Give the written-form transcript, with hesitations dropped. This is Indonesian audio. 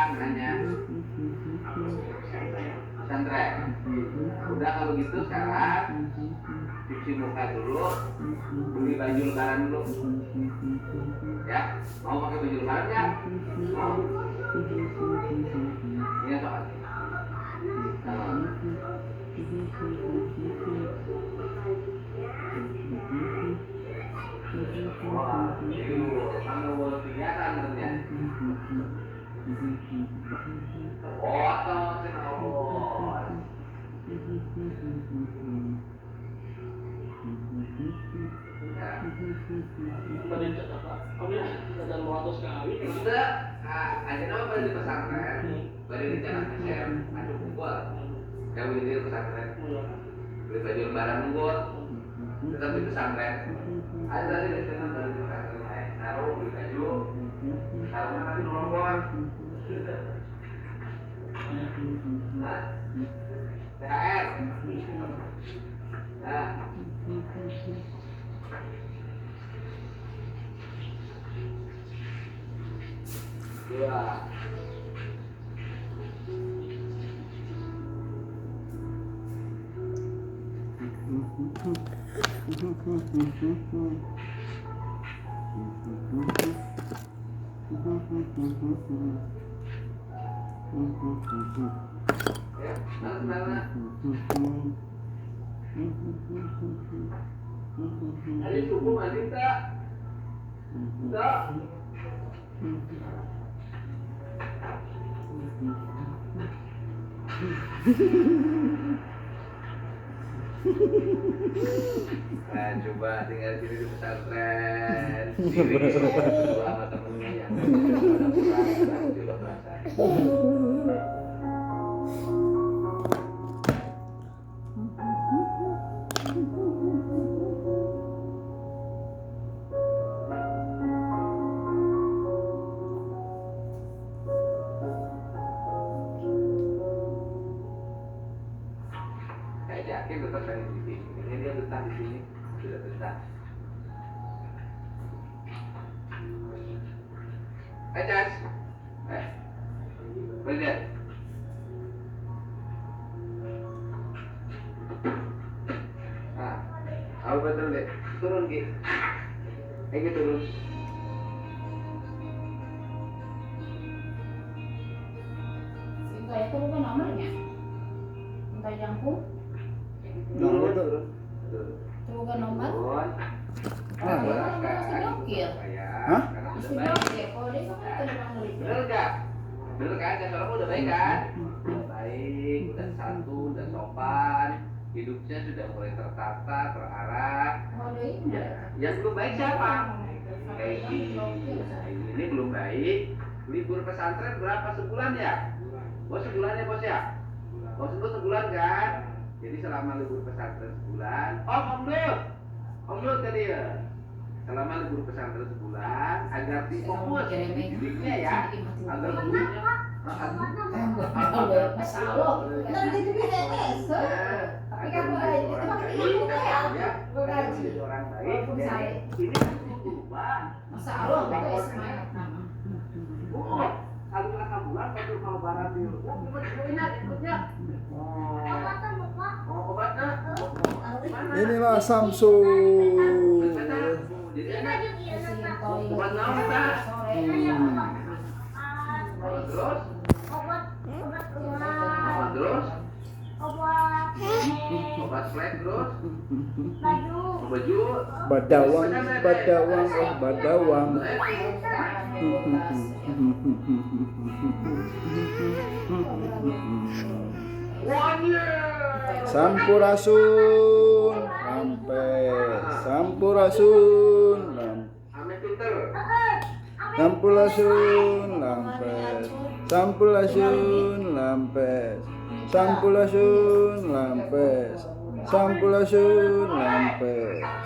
sekarang nanya? Pesantren. Udah kalau gitu sekarang cuci muka dulu, beli baju lebaran dulu. Ya, mau pakai baju lebaran nggak? Mau? Iya soal. Wah, kamu boleh kelihatan ya. Foto kenapa? Sudah, ada nama pada di pesantren, pada di jalan Mesir, ada kumpul. Yang beli di pesantren, beli baju lebaran kumpul, tetap di pesantren. Ada dari sana dari pesantren, taruh beli baju, taruhnya nanti nongkrong. Nah, THR. Nah. Dua. Ya, mana? Ada cukup mandi tak? Tak. Nah, coba tinggal sini di pesantren. Sini sama temennya yang juga merasa. Yakin betah di sini. Ini dia betah di sini, sudah betah. Cas, lihat. Nah, aku betul deh. Turun Ki. Turun. Saya turun ke nomornya. Minta jangkung. Turun. Coba nomor. Hah? Bener gak? Bener kan? Soalnya udah baik kan? Udah baik, udah santun, udah sopan, hidupnya sudah mulai tertata, terarah. Yang belum baik siapa? Ini belum baik. Libur pesantren berapa sebulan ya? Bos sebulan ya bos ya? Bos itu sebulan kan? Jadi selama libur pesantren sebulan, Om Nur tadi ya. Selama libur pesantren sebulan agar difokus didiknya ya, agar gurunya masalah. Tapi kan itu pakai ilmu ya. Bergaji. Orang baik. Ini berubah. Masalah itu Ismail. Kalau rasa bulan kalau barat di ikutnya. Obatnya. Inilah Samsul. Obat naon Kak? Terus? Obat flek terus? Baju. Badawang. Sampurasun rampes. Sampurasun lampes.